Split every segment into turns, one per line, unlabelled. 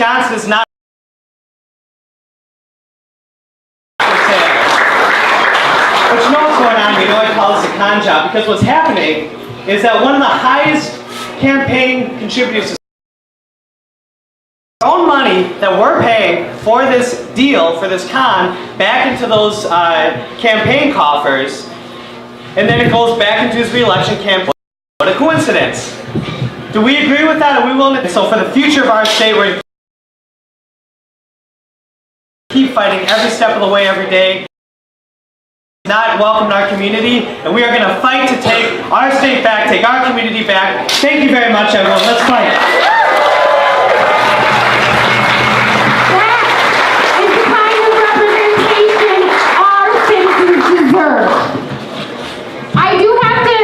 Wisconsin is not but you know what's going on? You know I call this a con job because what's happening is that one of the highest campaign contributors to our own money that we're paying for this deal, for this con, back into those campaign coffers, and then it goes back into his re-election campaign. What a coincidence. Do we agree with that? Are we willing to? So for the future of our state, we're keep fighting every step of the way, every day. Not welcome in our community, and we are going to fight to take our state back, take our community back. Thank you very much, everyone. Let's fight.
That is the kind of representation our citizens deserve. I do have to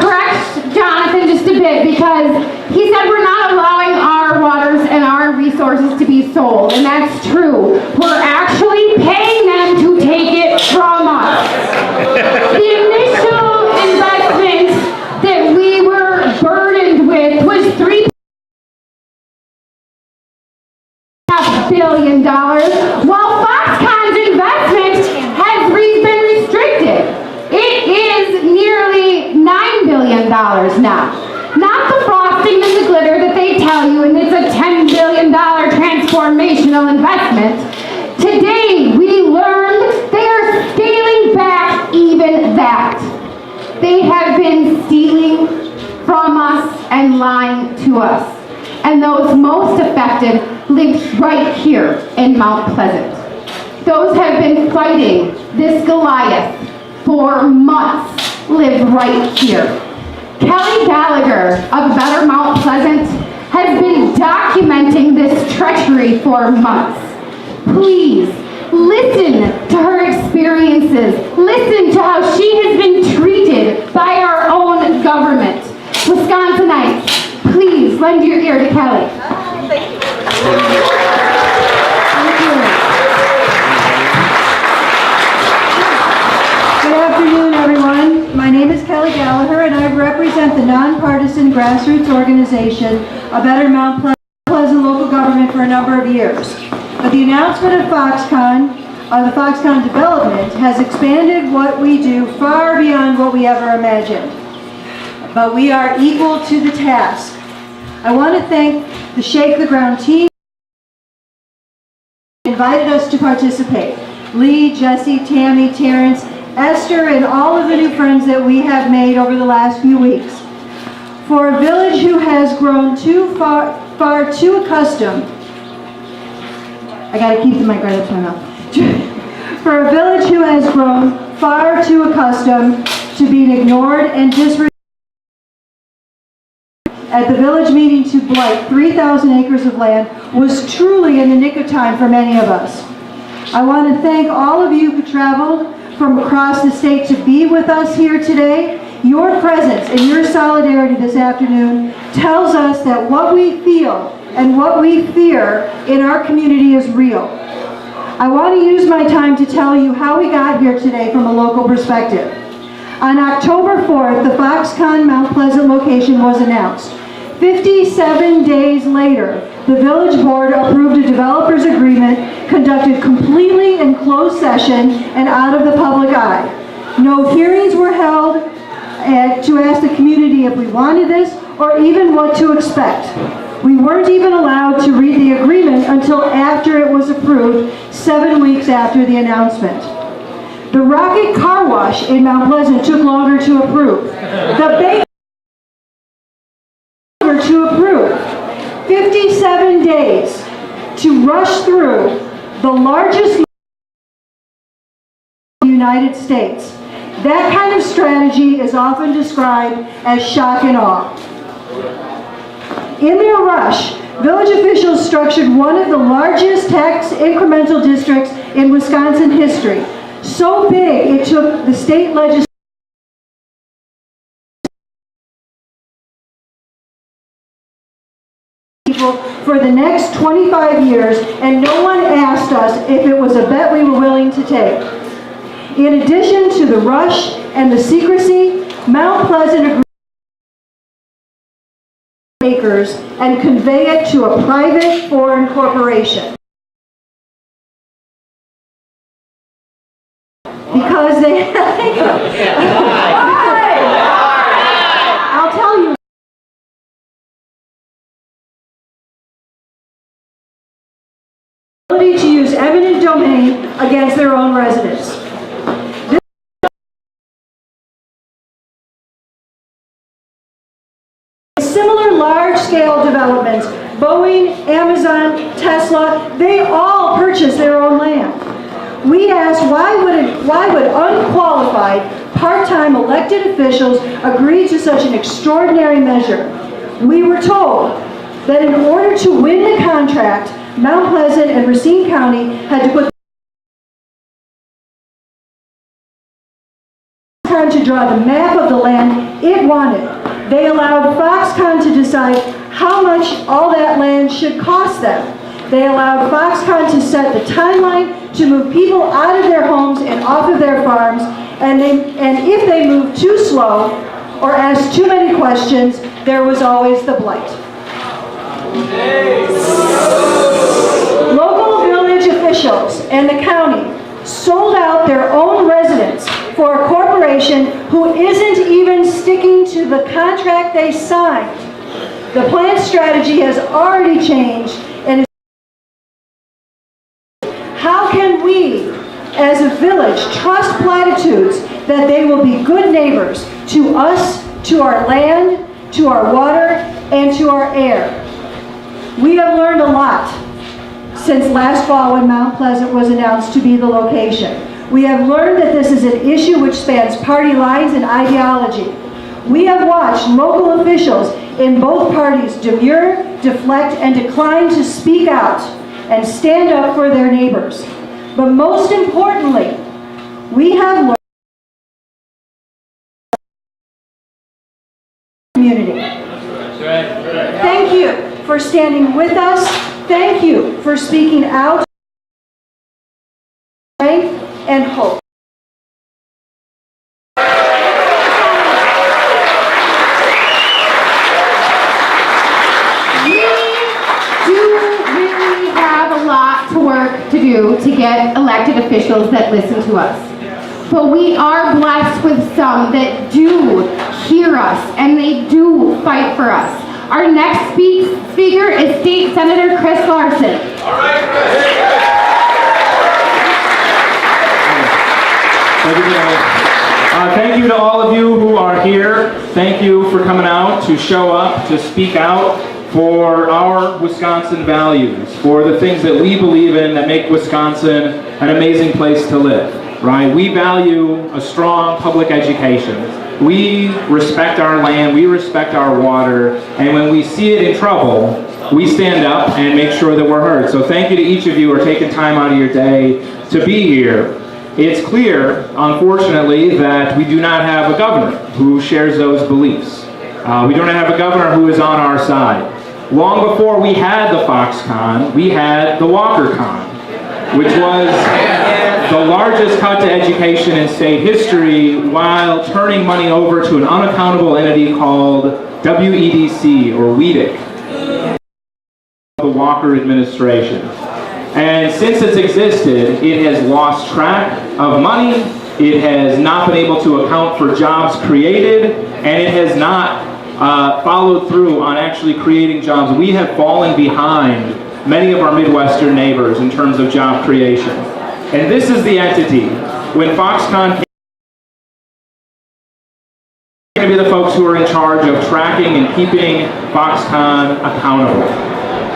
correct Jonathan just a bit because he said we're not allowing our waters and our resources to be sold, and that's true. We're actually paying them to take it from us. The initial investment that we were burdened with was $3.5 billion, while Foxconn's investment has been restricted. It is nearly $9 billion now. Not the frosting and the glitter that they tell you, and it's a $10 billion transformational investment. Today, we learned they are scaling back even that. They have been stealing from us and lying to us. And those most affected live right here in Mount Pleasant. Those have been fighting this Goliath for months live right here. Kelly Gallagher of Better Mount Pleasant has been documenting this treachery for months. Please, listen to her experiences. Listen to how she has been treated by our own government. Wisconsinites, please lend your ear to Kelly.
Thank you. Good afternoon, everyone. My name is Kelly Gallagher, and I represent the nonpartisan grassroots organization, A Better Mount Pleasant Local Government, for a number of years. But the announcement of Foxconn, the Foxconn development, has expanded what we do far beyond what we ever imagined. But we are equal to the task. I want to thank the Shake the Ground team who invited us to participate. Lee, Jesse, Tammy, Terrence, Esther, and all of the new friends that we have made over the last few weeks. For a village who has grown far too accustomed, I gotta keep the mic right up to my mouth. For a village who has grown far too accustomed to being ignored and disregarded, at the village meeting to blight 3,000 acres of land was truly in the nick of time for many of us. I want to thank all of you who traveled from across the state to be with us here today. Your presence and your solidarity this afternoon tells us that what we feel and what we fear in our community is real. I want to use my time to tell you how we got here today from a local perspective. On October 4th, the Foxconn Mount Pleasant location was announced. 57 days later, the village board approved a developer's agreement conducted completely in closed session and out of the public eye. No hearings were held to ask the community if we wanted this or even what to expect. We weren't even allowed to read the agreement until after it was approved, 7 weeks after the announcement. The Rocket Car Wash in Mount Pleasant took longer to approve. The bank to approve. 57 days to rush through the largest in the United States. That kind of strategy is often described as shock and awe. In their rush, village officials structured one of the largest tax incremental districts in Wisconsin history. So big, it took the state legislature for the next 25 years, and no one asked us if it was a bet we were willing to take. In addition to the rush and the secrecy, Mount Pleasant agreed acres and convey it to a private foreign corporation. corporation. Because they, I'll tell you. Ability to use eminent domain against their own residents. Similar large-scale developments, Boeing, Amazon, Tesla, they all purchase their own land. We asked why would unqualified, part-time elected officials agree to such an extraordinary measure. We were told that in order to win the contract, Mount Pleasant and Racine County had to put Foxconn to draw the map of the land it wanted. They allowed Foxconn to decide how much all that land should cost them. They allowed Foxconn to set the timeline to move people out of their homes and off of their farms, and if they moved too slow or asked too many questions, there was always the blight. Local village officials and the county sold out their own residents for a corporation who isn't even sticking to the contract they signed. The plant strategy has already changed, and how can we, as a village, trust platitudes that they will be good neighbors to us, to our land, to our water, and to our air? We have learned a lot since last fall when Mount Pleasant was announced to be the location. We have learned that this is an issue which spans party lines and ideology. We have watched local officials in both parties demur, deflect, and decline to speak out and stand up for their neighbors. But most importantly, we have learned community. Thank you for standing with us. Thank you for speaking out. Strength and hope.
We do really have a lot to work to do to get elected officials that listen to us. But we are blessed with some that do hear us and they do fight for us. Our next speaker is State Senator Chris Larson.
All right, Chris. Thank you to all of you who are here. Thank you for coming out to show up, to speak out for our Wisconsin values, for the things that we believe in that make Wisconsin an amazing place to live, right? We value a strong public education. We respect our land, we respect our water, and when we see it in trouble, we stand up and make sure that we're heard. So thank you to each of you who are taking time out of your day to be here. It's clear, unfortunately, that we do not have a governor who shares those beliefs. We don't have a governor who is on our side. Long before we had the Foxconn, we had the WalkerCon, which was the largest cut to education in state history while turning money over to an unaccountable entity called WEDC, or WEDC, the Walker administration. And since it's existed, it has lost track of money, it has not been able to account for jobs created, and it has not followed through on actually creating jobs. We have fallen behind many of our Midwestern neighbors in terms of job creation. And this is the entity. When Foxconn came, going to be the folks who are in charge of tracking and keeping Foxconn accountable.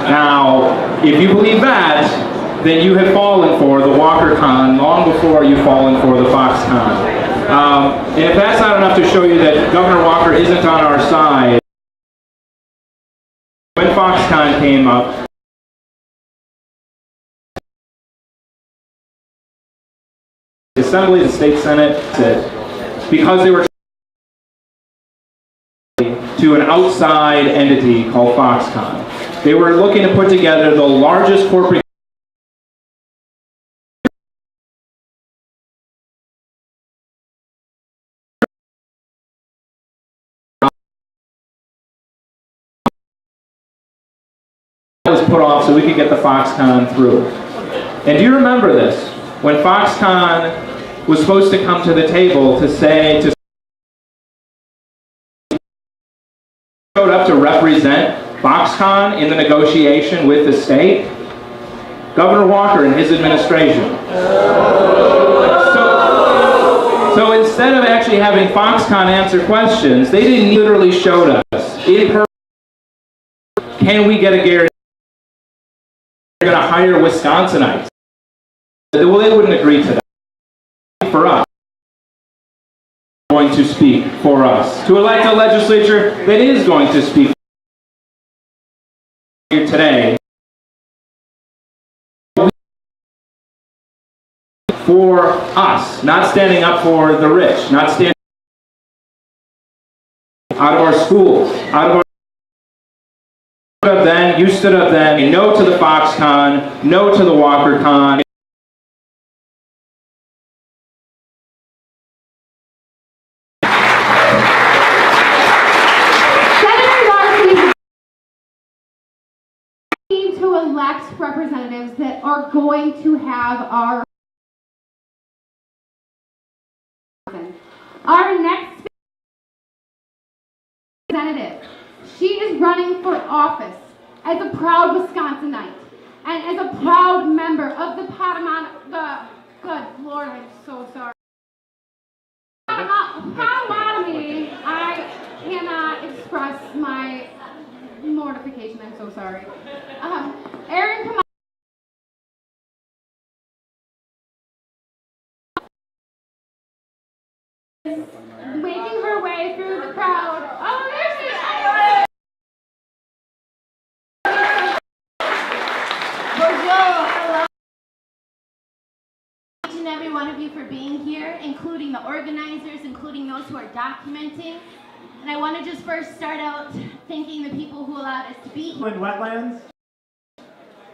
Now, if you believe that, then you have fallen for the WalkerCon long before you've fallen for the Foxconn. And if that's not enough to show you that Governor Walker isn't on our side, when Foxconn came up, the Assembly, the State Senate, because they were to an outside entity called Foxconn. They were looking to put together the largest corporate was put off so we could get the Foxconn through. And do you remember this? When Foxconn was supposed to come to the table to say, showed up to represent Foxconn in the negotiation with the state? Governor Walker and his administration. So instead of actually having Foxconn answer questions, they didn't literally showed us in person. Can we get a guarantee they're going to hire Wisconsinites? Well, they wouldn't agree to that. For us, going to speak for us. To elect a legislature that is going to speak here today. For us, not standing up for the rich, not standing out of our schools, out of our stood up then, you stood up then, no to the Foxconn, no to the WalkerCon.
To elect representatives that are going to have our next representative. She is running for office as a proud Wisconsinite and as a proud member of the good Lord, I'm so sorry. Potawatomi, I cannot express my mortification, I'm so sorry. Erin, come on. Making her way through the crowd. Oh, there she is!
Bonjour, hello. Each and every one of you for being here, including the organizers, including those who are documenting. And I want to just first start out thanking the people who allowed us to be here.
In wetlands,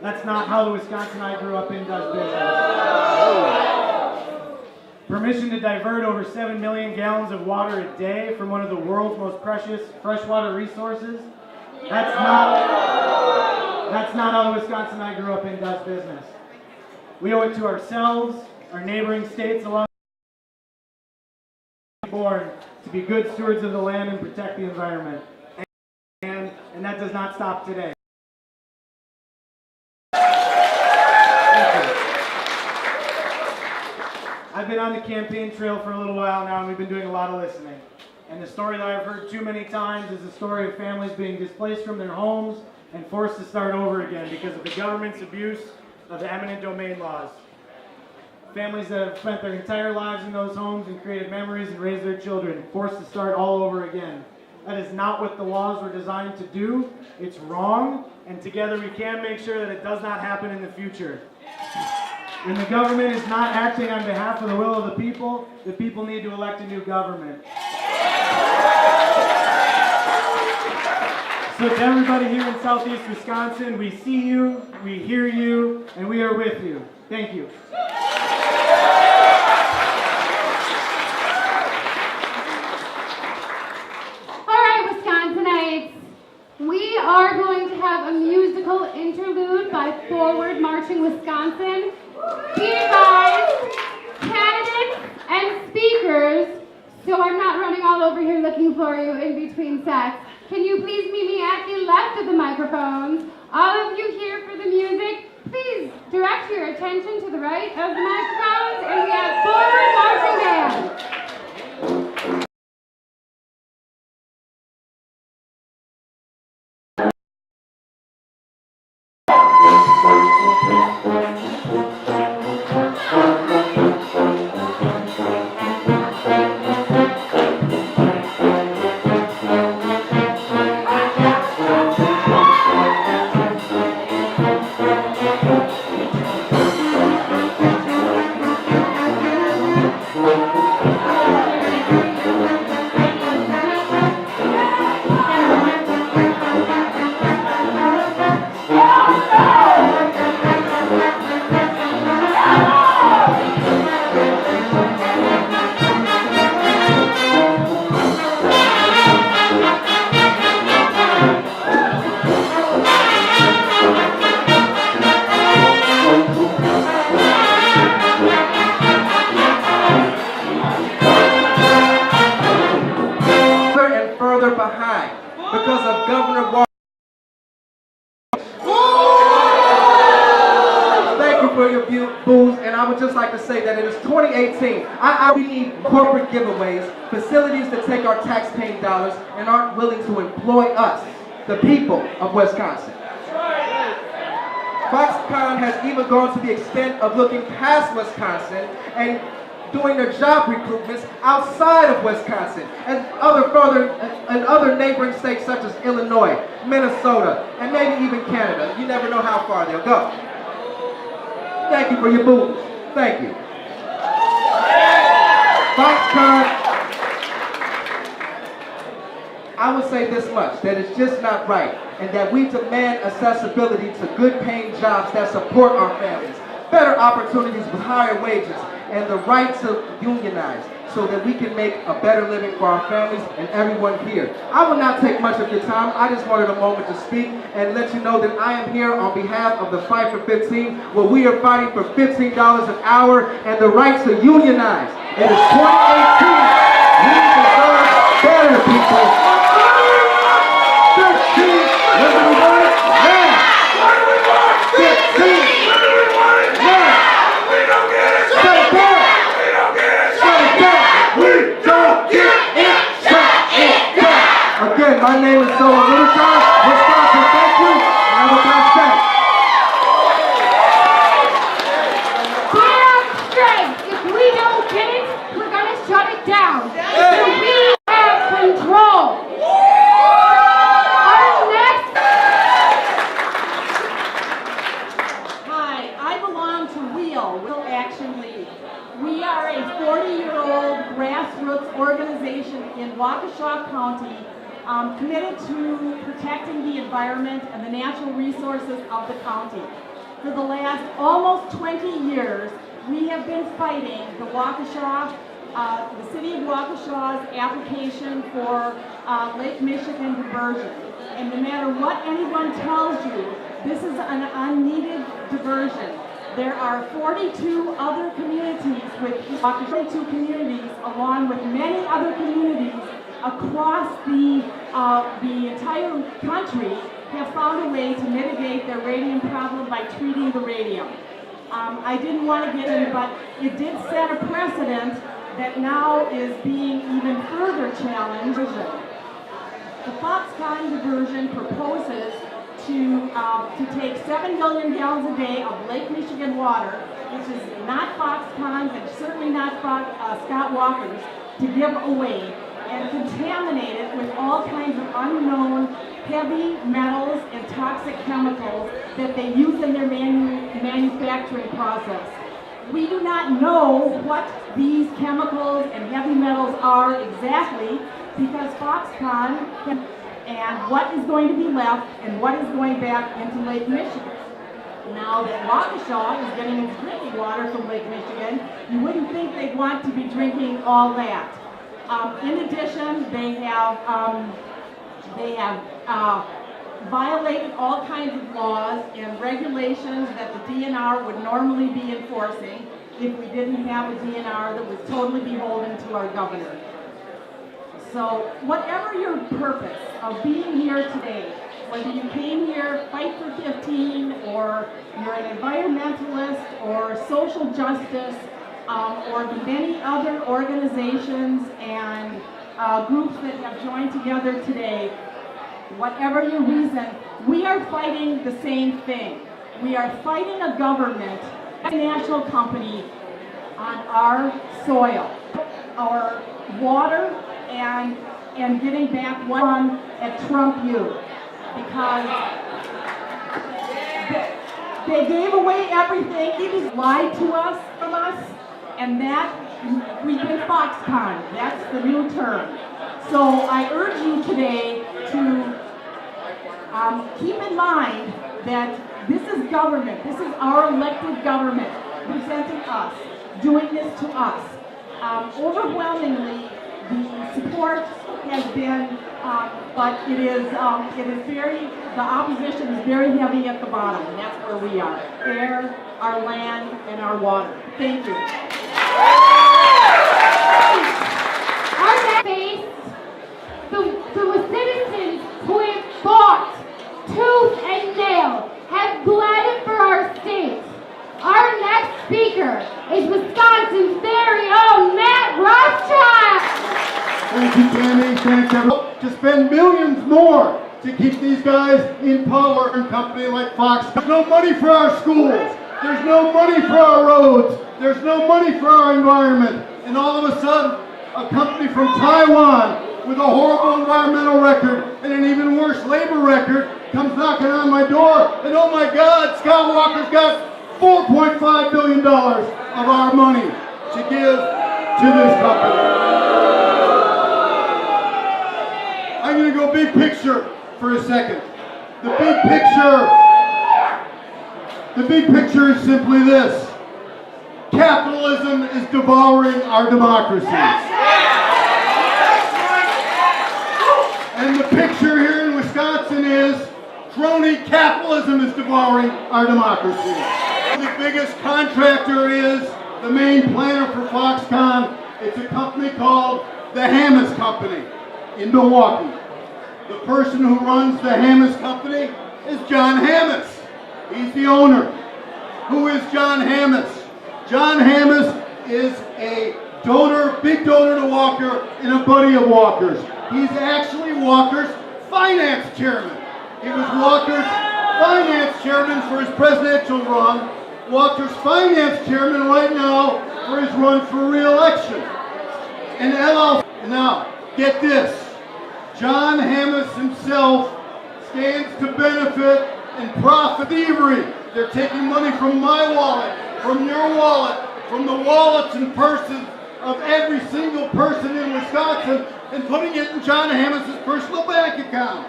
that's not how the Wisconsin I grew up in does business. Permission to divert over 7 million gallons of water a day from one of the world's most precious freshwater resources. That's not how the Wisconsin I grew up in does business. We owe it to ourselves, our neighboring states, along with born to be good stewards of the land and protect the environment. And that does not stop today. I've been on the campaign trail for a little while now, and we've been doing a lot of listening. And the story that I've heard too many times is the story of families being displaced from their homes and forced to start over again because of the government's abuse of the eminent domain laws. Families that have spent their entire lives in those homes and created memories and raised their children, forced to start all over again. That is not what the laws were designed to do. It's wrong, and together we can make sure that it does not happen in the future. When the government is not acting on behalf of the will of the people need to elect a new government. So to everybody here in Southeast Wisconsin, we see you, we hear you, and we are with you. Thank you.
All right, Wisconsinites, we are going to have a musical interlude by Forward Marching Wisconsin. Be advised, candidates and speakers, so I'm not running all over here looking for you in between sets. Can you please meet me at the left of the microphones? All of you here for the music, please direct your attention to the right of the microphones, and we have Forward Marching Band.
for your booths, and I would just like to say that it is 2018. We need corporate giveaways, facilities that take our tax-paying dollars and aren't willing to employ us, the people of Wisconsin. Foxconn has even gone to the extent of looking past Wisconsin and doing their job recruitments outside of Wisconsin and other neighboring states such as Illinois, Minnesota, and maybe even Canada. You never know how far they'll go. Thank you for your booths. Thank you. Foxconn, I would say this much, that it's just not right, and that we demand accessibility to good paying jobs that support our families, better opportunities with higher wages, and the right to unionize so that we can make a better living for our families and everyone here. I will not take much of your time. I just wanted a moment to speak and let you know that I am here on behalf of the Fight for 15, where we are fighting for $15 an hour and the right to unionize. It is 2018. We deserve better, people. 15, when do we want it? Now. 15. Again, my name is Wisconsin, thank you, and have a blessed day.
Clear up straight. If we don't get it, we're gonna shut it down. So we have control. Our next.
Hi, I belong to Will Action League. We are a 40-year-old grassroots organization in Waukesha County committed to protecting the environment and the natural resources of the county. For the last almost 20 years, we have been fighting the city of Waukesha's application for Lake Michigan diversion. And no matter what anyone tells you, this is an unneeded diversion. There are 42 other communities with 42 communities, along with many other communities across the entire country, have found a way to mitigate their radium problem by treating the radium. I didn't want to get in, but it did set a precedent that now is being even further challenged. The Foxconn diversion proposes to take 7 million gallons a day of Lake Michigan water, which is not Foxconn's and certainly not Scott Walker's, to give away and contaminate it with all kinds of unknown heavy metals and toxic chemicals that they use in their manufacturing process. We do not know what these chemicals and heavy metals are exactly, because Foxconn and what is going to be left and what is going back into Lake Michigan. Now that Waukesha is getting its drinking water from Lake Michigan, you wouldn't think they'd want to be drinking all that. In addition, they have violated all kinds of laws and regulations that the DNR would normally be enforcing if we didn't have a DNR that was totally beholden to our governor. So whatever your purpose of being here today, whether you came here Fight for 15, or you're an environmentalist or social justice, or the many other organizations and groups that have joined together today, whatever your reason, we are fighting the same thing. We are fighting a government, a national company on our soil, our water, and getting back one at Trump U, because they gave away everything. He just lied to us, from us, and that we've been Foxconn. That's the new term. So I urge you today to keep in mind that this is government. This is our elected government representing us, doing this to us. Overwhelmingly, the support has been, but it is the opposition is very heavy at the bottom, and that's where we are. Air, our land, and our water. Thank you.
Our next face, the citizens who have fought tooth and nail, have bled for our state. Our speaker is Wisconsin's very own Matt Rothschild.
Thank you, Tammy. Thanks, everyone. To spend millions more to keep these guys in power and company like Foxconn. There's no money for our schools. There's no money for our roads. There's no money for our environment. And all of a sudden, a company from Taiwan with a horrible environmental record and an even worse labor record comes knocking on my door. And oh my God, Scott Walker's got $4.5 billion of our money to give to this company. I'm going to go big picture for a second. The big picture is simply this. Capitalism is devouring our democracy. And the picture here in Wisconsin is crony capitalism is devouring our democracy. The biggest contractor is the main planner for Foxconn. It's a company called the Hammes Company in Milwaukee. The person who runs the Hammes Company is John Hammes. He's the owner. Who is John Hammes? John Hammes is a donor, big donor to Walker and a buddy of Walker's. He's actually Walker's finance chairman. He was Walker's finance chairman for his presidential run, Walker's finance chairman right now for his run for re-election. And now, get this. John Hammes himself stands to benefit and profit thievery. They're taking money from my wallet, from your wallet, from the wallets and purses of every single person in Wisconsin and putting it in John Hammes' personal bank account.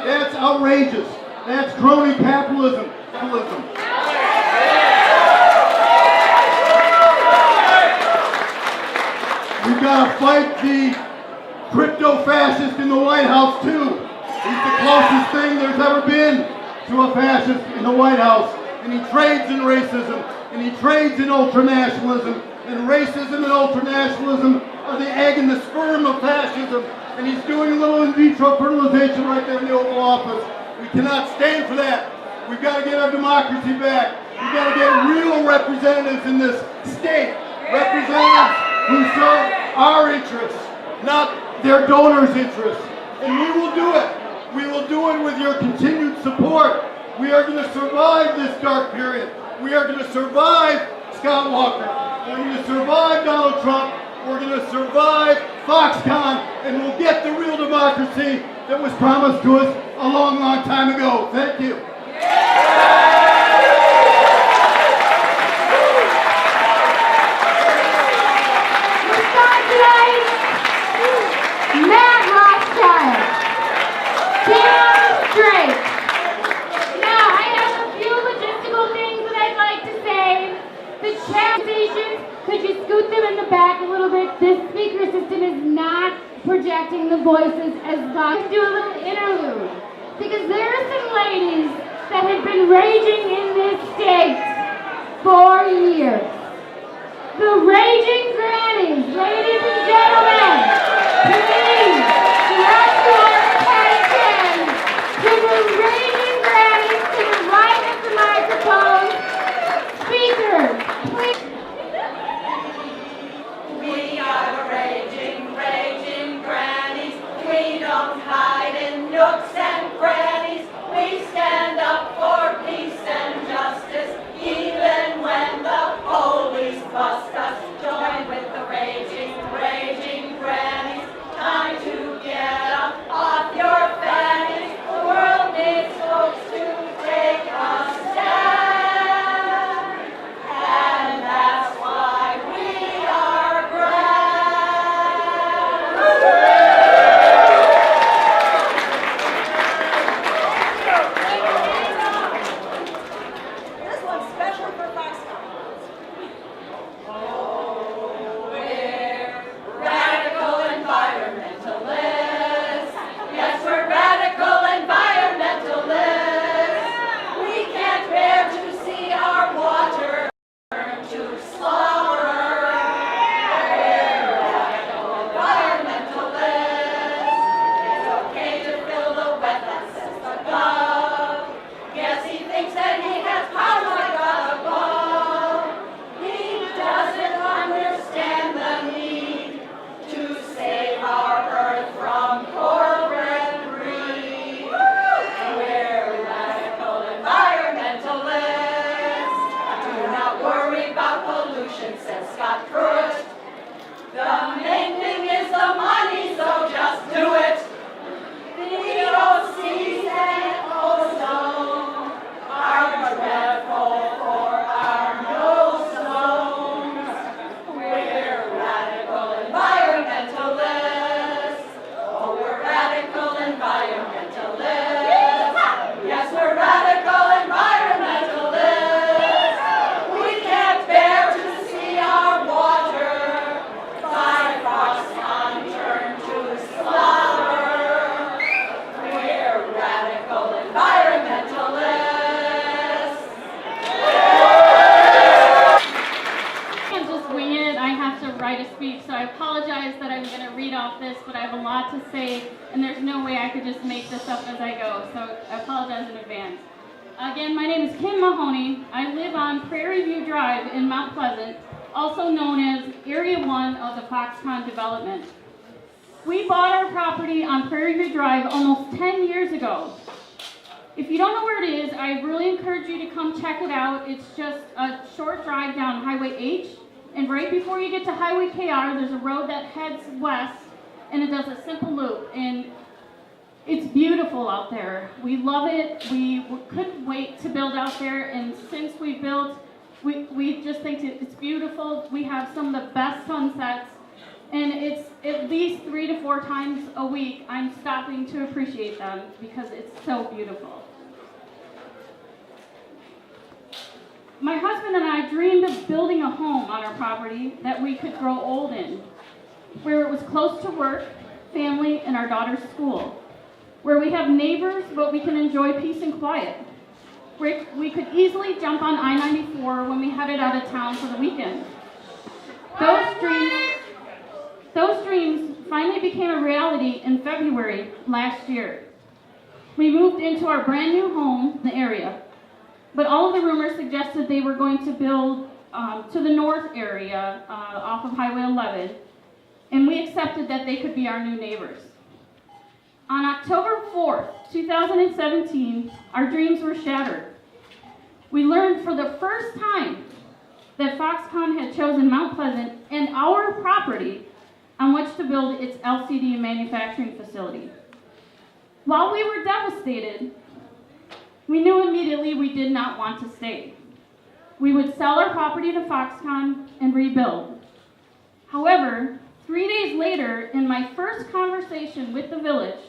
That's outrageous. That's crony capitalism. We've got to fight the crypto-fascist in the White House too. He's the closest thing there's ever been to a fascist in the White House. And he trades in racism, and he trades in ultranationalism, and racism and ultranationalism are the egg and the sperm of fascism. And he's doing a little in vitro fertilization right there in the Oval Office. We cannot stand for that. We've got to get our democracy back. We've got to get real representatives in this state. Representatives who serve our interests, not their donors' interests. And we will do it. We will do it with your continued support. We are going to survive this dark period. We are going to survive Scott Walker. We're going to survive Donald Trump. We're going to survive Foxconn. And we'll get the real democracy that was promised to us a long, long time ago. Thank you.
Wisconsinites, Matt Rothschild, damn straight. Now, I have a few logistical things that I'd like to say. The chat stations, could you scoot them in the back a little bit? This speaker system is not projecting the voices as loud. Do a little interlude. Because there are some ladies that have been raging in this state for years. The raging grannies, ladies and gentlemen, please direct your attention to the raging grannies to the right of the microphone. Speakers, please.
We are the raging grannies. We don't hide in nooks and crannies. We stand up for peace and justice. conscience says Scott Pruitt. The main thing is the money, so just do it. The OCs and ozone are dreadful for our nose zones. We're radical environmentalists. Oh, we're radical environmentalists. Yes, we're radical environmentalists. We can't bear to see our water by Foxconn turn to slaughter. We're radical environmentalists.
I can't just wing it. I have to write a speech, so I apologize that I'm going to read off this, but I have a lot to say, and there's no way I could just make this up as I go, so I apologize in advance. Again, my name is Kim Mahoney. I live on Prairie View Drive in Mount Pleasant, also known as Area 1 of the Foxconn development. We bought our property on Prairie View Drive almost 10 years ago. If you don't know where it is, I really encourage you to come check it out. It's just a short drive down Highway H, and right before you get to Highway KR, there's a road that heads west, and it does a simple loop, and it's beautiful out there. We love it. We couldn't wait to build out there, and since we built, we just think it's beautiful. We have some of the best sunsets, and it's at least 3 to 4 times a week I'm stopping to appreciate them because it's so beautiful. My husband and I dreamed of building a home on our property that we could grow old in, where it was close to work, family, and our daughter's school, where we have neighbors but we can enjoy peace and quiet, where we could easily jump on I-94 when we headed out of town for the weekend. Those dreams finally became a reality in February last year. We moved into our brand new home in the area, but all of the rumors suggested they were going to build to the north area off of Highway 11, and we accepted that they could be our new neighbors. On October 4th, 2017, our dreams were shattered. We learned for the first time that Foxconn had chosen Mount Pleasant and our property on which to build its LCD manufacturing facility. While we were devastated, we knew immediately we did not want to stay. We would sell our property to Foxconn and rebuild. However, 3 days later, in my first conversation with the village,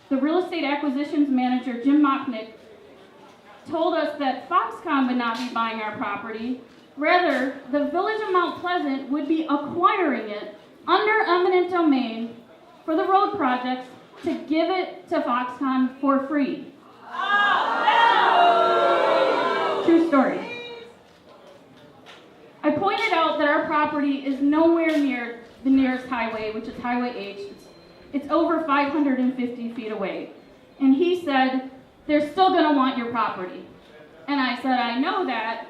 the real estate acquisitions manager, Jim Mocknick, told us that Foxconn would not be buying our property. Rather, the village of Mount Pleasant would be acquiring it under eminent domain for the road projects to give it to Foxconn for free. True story. I pointed out that our property is nowhere near the nearest highway, which is Highway H. It's over 550 feet away. And he said, they're still going to want your property. And I said, I know that,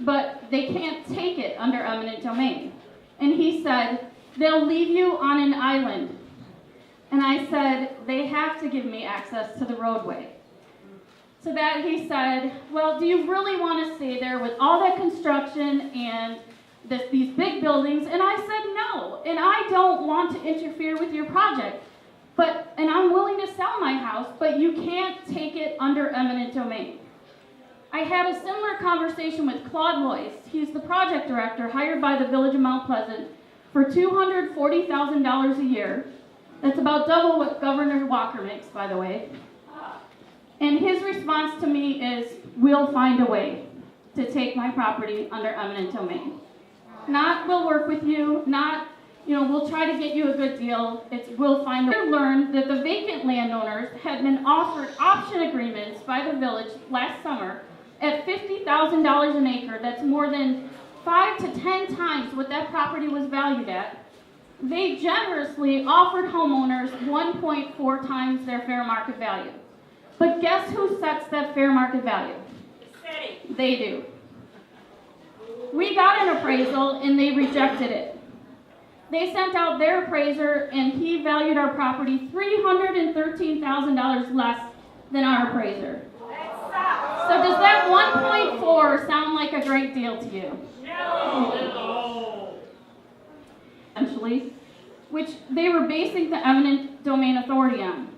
but they can't take it under eminent domain. And he said, they'll leave you on an island. And I said, they have to give me access to the roadway. To that he said, well, do you really want to stay there with all that construction and these big buildings? And I said, no, and I don't want to interfere with your project. And I'm willing to sell my house, but you can't take it under eminent domain. I had a similar conversation with Claude Loyce. He's the project director hired by the Village of Mount Pleasant for $240,000 a year. That's about double what Governor Walker makes, by the way. And his response to me is, we'll find a way to take my property under eminent domain. Not, we'll work with you, not, we'll try to get you a good deal. It's, we'll find a way. I learned that the vacant landowners had been offered option agreements by the village last summer at $50,000 an acre. That's more than 5 to 10 times what that property was valued at. They generously offered homeowners 1.4 times their fair market value. But guess who sets that fair market value?
The city.
They do. We got an appraisal and they rejected it. They sent out their appraiser and he valued our property $313,000 less than our appraiser. So does that 1.4 sound like a great deal to you? Essentially, which they were basing the eminent domain authority on.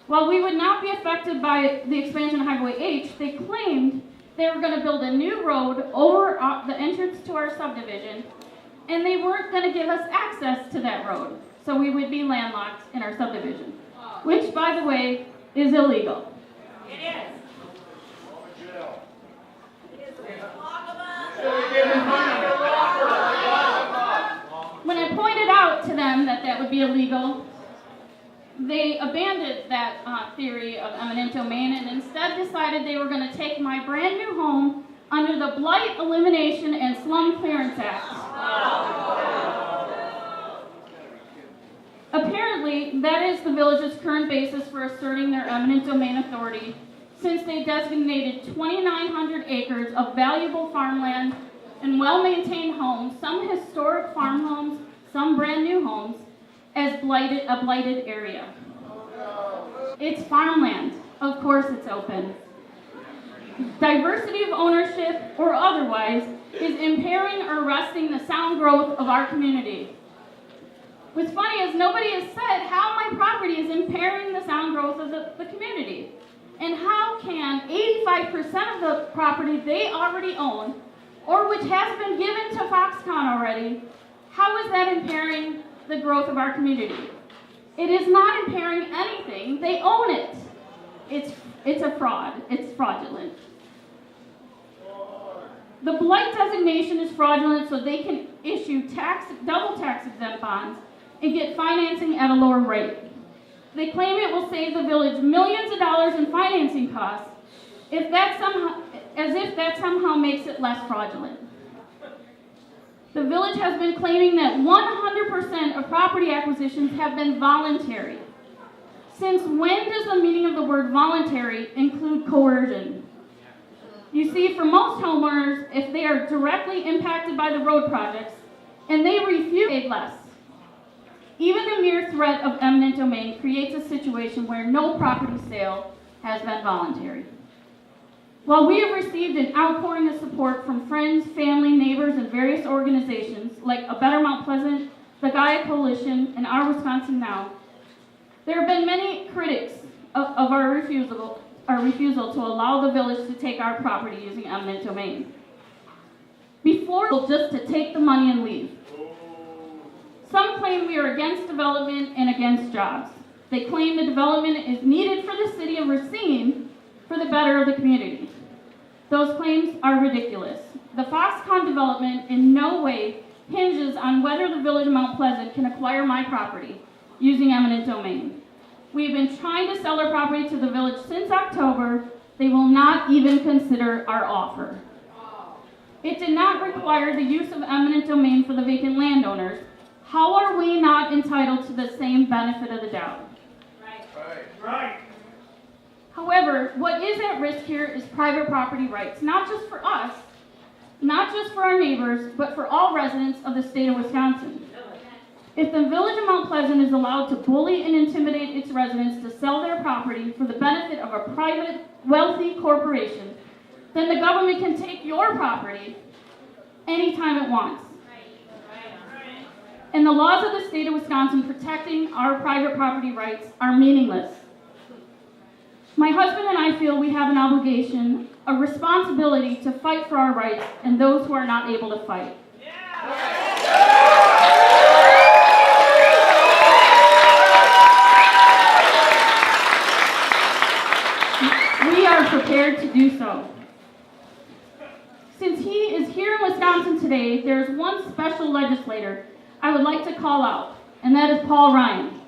While we would not be affected by the expansion of Highway H, they claimed they were going to build a new road over the entrance to our subdivision, and they weren't going to give us access to that road, so we would be landlocked in our subdivision, which, by the way, is illegal.
It is.
When I pointed out to them that that would be illegal, they abandoned that theory of eminent domain and instead decided they were going to take my brand new home under the Blight, Elimination, and Slum Clearance Act. Apparently, that is the village's current basis for asserting their eminent domain authority, since they designated 2,900 acres of valuable farmland and well-maintained homes, some historic farm homes, some brand new homes, as a blighted area. It's farmland. Of course it's open. Diversity of ownership or otherwise is impairing or arresting the sound growth of our community. What's funny is nobody has said how my property is impairing the sound growth of the community. And how can 85% of the property they already own, or which has been given to Foxconn already, how is that impairing the growth of our community? It is not impairing anything. They own it. It's a fraud. It's fraudulent. The blight designation is fraudulent so they can issue double tax exempt bonds and get financing at a lower rate. They claim it will save the village millions of dollars in financing costs, as if that somehow makes it less fraudulent. The village has been claiming that 100% of property acquisitions have been voluntary. Since when does the meaning of the word voluntary include coercion? You see, for most homeowners, if they are directly impacted by the road projects and they refuse to pay less, even the mere threat of eminent domain creates a situation where no property sale has been voluntary. While we have received an outpouring of support from friends, family, neighbors, and various organizations like A Better Mount Pleasant, the Gaia Coalition, and Our Wisconsin Now, there have been many critics of our refusal to allow the village to take our property using eminent domain. Before, just to take the money and leave. Some claim we are against development and against jobs. They claim the development is needed for the city of Racine for the better of the community. Those claims are ridiculous. The Foxconn development in no way hinges on whether the village of Mount Pleasant can acquire my property using eminent domain. We've been trying to sell our property to the village since October. They will not even consider our offer. It did not require the use of eminent domain for the vacant landowners. How are we not entitled to the same benefit of the doubt?
Right.
However, what is at risk here is private property rights, not just for us, not just for our neighbors, but for all residents of the state of Wisconsin. If the village of Mount Pleasant is allowed to bully and intimidate its residents to sell their property for the benefit of a private, wealthy corporation, then the government can take your property anytime it wants. And the laws of the state of Wisconsin protecting our private property rights are meaningless. My husband and I feel we have an obligation, a responsibility to fight for our rights and those who are not able to fight. We are prepared to do so. Since he is here in Wisconsin today, there is one special legislator I would like to call out, and that is Paul Ryan.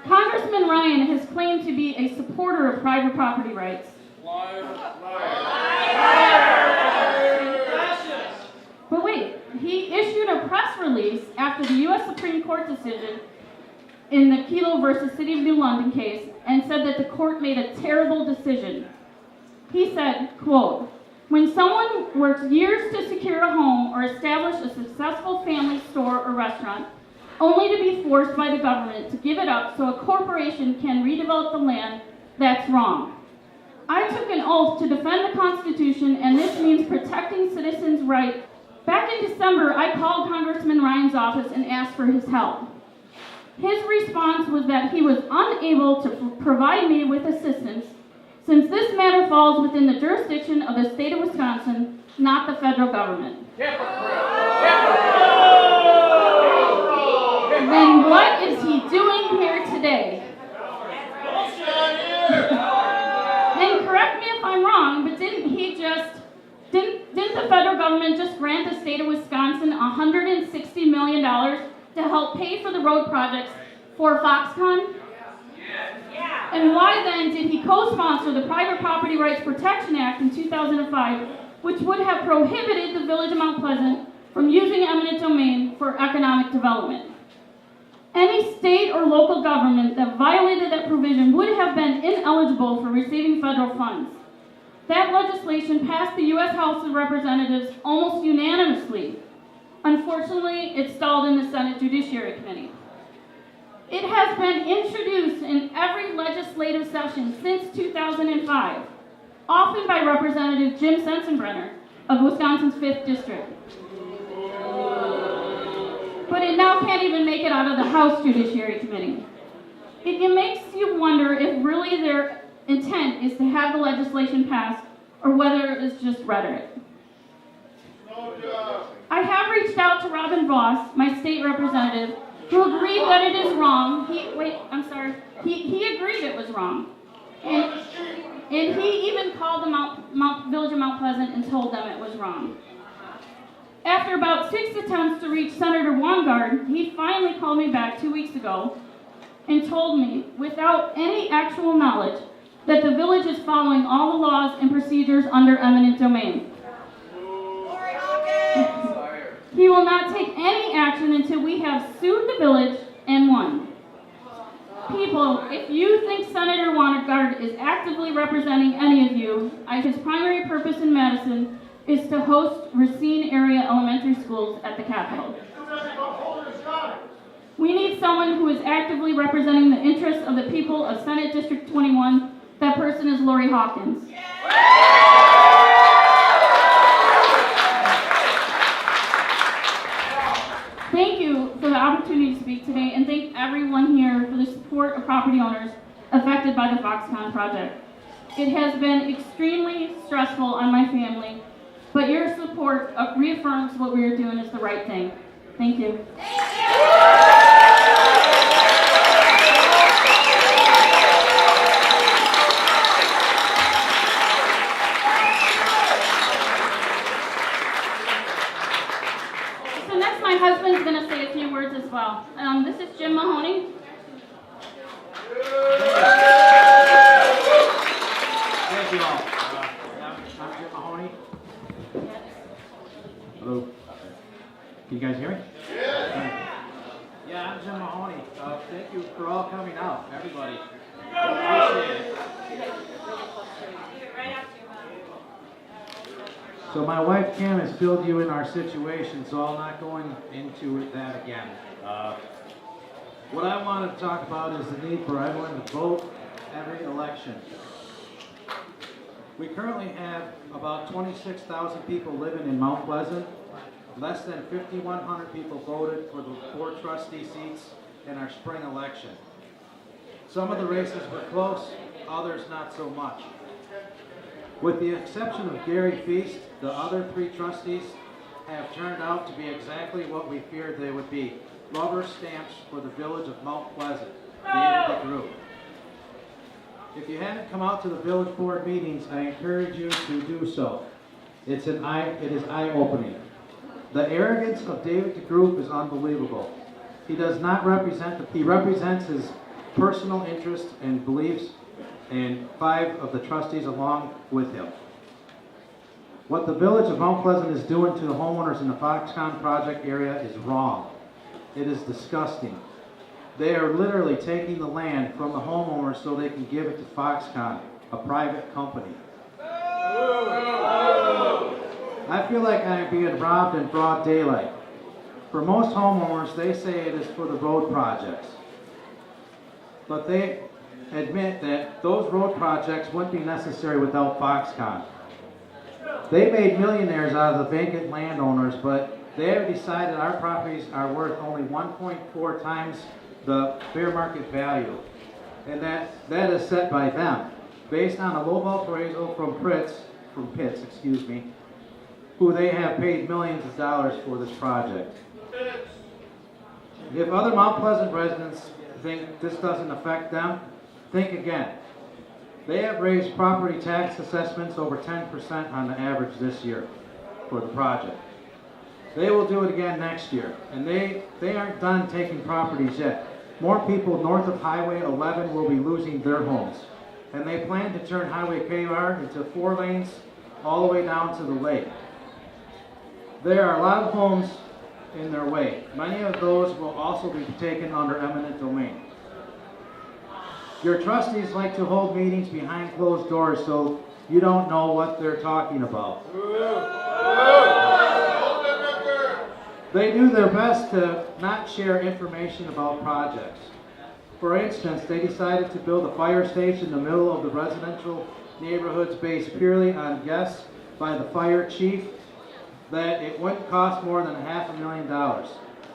Congressman Ryan has claimed to be a supporter of private property rights. But wait, he issued a press release after the U.S. Supreme Court decision in the Kelo versus City of New London case and said that the court made a terrible decision. He said, quote, "When someone works years to secure a home or establish a successful family store or restaurant, only to be forced by the government to give it up so a corporation can redevelop the land. That's wrong. I took an oath to defend the Constitution, and this means protecting citizens' rights. Back in December, I called Congressman Ryan's office and asked for his help. His response was that he was unable to provide me with assistance since this matter falls within the jurisdiction of the state of Wisconsin, not the federal government. Then what is he doing here today? And correct me if I'm wrong, but didn't the federal government just grant the state of Wisconsin $160 million to help pay for the road projects for Foxconn? Yeah. And why then did he co-sponsor the Private Property Rights Protection Act in 2005, which would have prohibited the Village of Mount Pleasant from using eminent domain for economic development? Any state or local government that violated that provision would have been ineligible for receiving federal funds. That legislation passed the U.S. House of Representatives almost unanimously. Unfortunately, it stalled in the Senate Judiciary Committee. It has been introduced in every legislative session since 2005, often by Representative Jim Sensenbrenner of Wisconsin's 5th District. But it now can't even make it out of the House Judiciary Committee. It makes you wonder if really their intent is to have the legislation passed or whether it is just rhetoric. I have reached out to Robin Voss, my state representative, who agreed that it is wrong. He agreed it was wrong. And he even called the Village of Mount Pleasant and told them it was wrong. After about 6 attempts to reach Senator Wongard, he finally called me back 2 weeks ago and told me, without any actual knowledge, that the village is following all the laws and procedures under eminent domain. He will not take any action until we have sued the village and won. People, if you think Senator Wongard is actively representing any of you, his primary purpose in Madison is to host Racine area elementary schools at the Capitol. We need someone who is actively representing the interests of the people of Senate District 21. That person is Lori Hawkins. Thank you for the opportunity to speak today, and thank everyone here for the support of property owners affected by the Foxconn project. It has been extremely stressful on my family, but your support reaffirms what we are doing is the right thing. Thank you. So next, my husband's going to say a few words as well. This is Jim Mahoney.
Thank you all. I'm Jim Mahoney. Hello. Can you guys hear me? Yeah, I'm Jim Mahoney. Thank you for all coming out, everybody. I appreciate it. So my wife Cam has filled you in our situation, so I'm not going into that again. What I want to talk about is the need for everyone to vote every election. We currently have about 26,000 people living in Mount Pleasant. Less than 5,100 people voted for the 4 trustee seats in our spring election. Some of the races were close, others not so much. With the exception of Gary Feast, the other 3 trustees have turned out to be exactly what we feared they would be. Rubber stamps for the village of Mount Pleasant, the eminent group. If you haven't come out to the village board meetings, I encourage you to do so. It is eye-opening. The arrogance of David DeGroot is unbelievable. He does not he represents his personal interests and beliefs, and 5 of the trustees along with him. What the village of Mount Pleasant is doing to the homeowners in the Foxconn project area is wrong. It is disgusting. They are literally taking the land from the homeowners so they can give it to Foxconn, a private company. I feel like I am being robbed in broad daylight. For most homeowners, they say it is for the road projects. But they admit that those road projects wouldn't be necessary without Foxconn. They made millionaires out of the vacant landowners, but they have decided our properties are worth only 1.4 times the fair market value. And that is set by them, based on a lowball appraisal from Pitts, who they have paid millions of dollars for this project. If other Mount Pleasant residents think this doesn't affect them, think again. They have raised property tax assessments over 10% on the average this year for the project. They will do it again next year, and they aren't done taking properties yet. More people north of Highway 11 will be losing their homes, and they plan to turn Highway KR into 4 lanes all the way down to the lake. There are a lot of homes in their way. Many of those will also be taken under eminent domain. Your trustees like to hold meetings behind closed doors so you don't know what they're talking about. They do their best to not share information about projects. For instance, they decided to build a fire station in the middle of the residential neighborhoods based purely on guess by the fire chief that it wouldn't cost more than $500,000.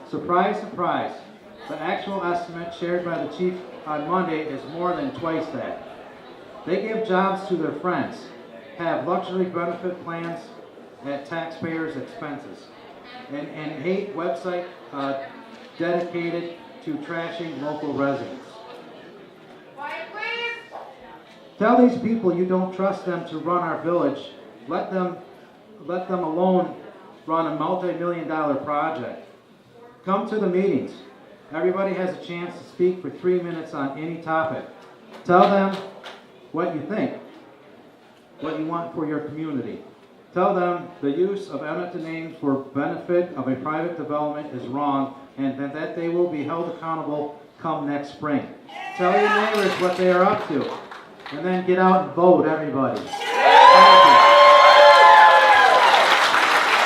Surprise, surprise. The actual estimate shared by the chief on Monday is more than twice that. They give jobs to their friends, have luxury benefit plans at taxpayers' expenses, and hate website dedicated to trashing local residents.
Quiet, please.
Tell these people you don't trust them to run our village. Let them alone run a multi-million-dollar project. Come to the meetings. Everybody has a chance to speak for 3 minutes on any topic. Tell them what you think, what you want for your community. Tell them the use of eminent names for benefit of a private development is wrong, and that they will be held accountable come next spring. Tell your neighbors what they are up to, and then get out and vote, everybody.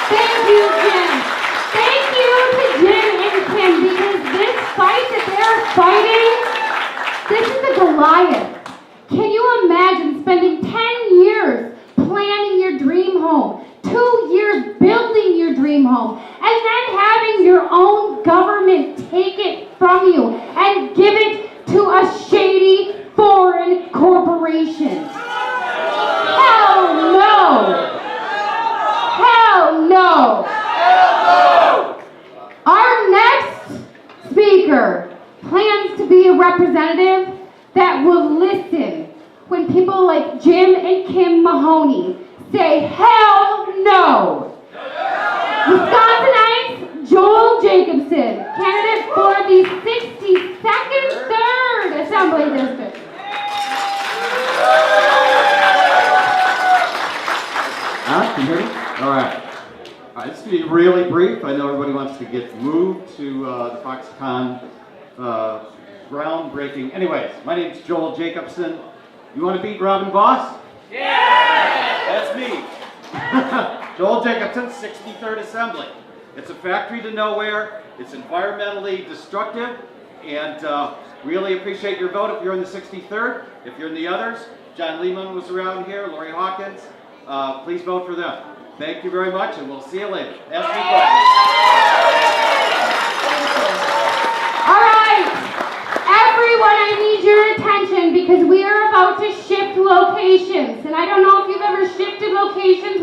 Thank you, Jim. Thank you to Jim and Kim, because this fight that they're fighting, this is a Goliath. Can you imagine spending 10 years planning your dream home, 2 years building your dream home, and then having your own government take it from you and give it to a shady foreign corporation? Hell no! Hell no! Our next speaker plans to be a representative that will listen when people like Jim and Kim Mahoney say hell no. Wisconsinites Joel Jacobson, candidate for the 62nd 3rd Assembly District.
Can you hear me? All right. This is going to be really brief. I know everybody wants to get moved to the Foxconn groundbreaking. Anyways, my name's Joel Jacobson. You want to beat Robin Voss? Yeah! That's me. Joel Jacobson, 63rd Assembly. It's a factory to nowhere. It's environmentally destructive. And really appreciate your vote if you're in the 63rd. If you're in the others, John Lehman was around here, Lori Hawkins. Please vote for them. Thank you very much, and we'll see you later. Ask me questions.
All right, everyone, I need your attention because we are about to shift locations. And I don't know if you've ever shifted locations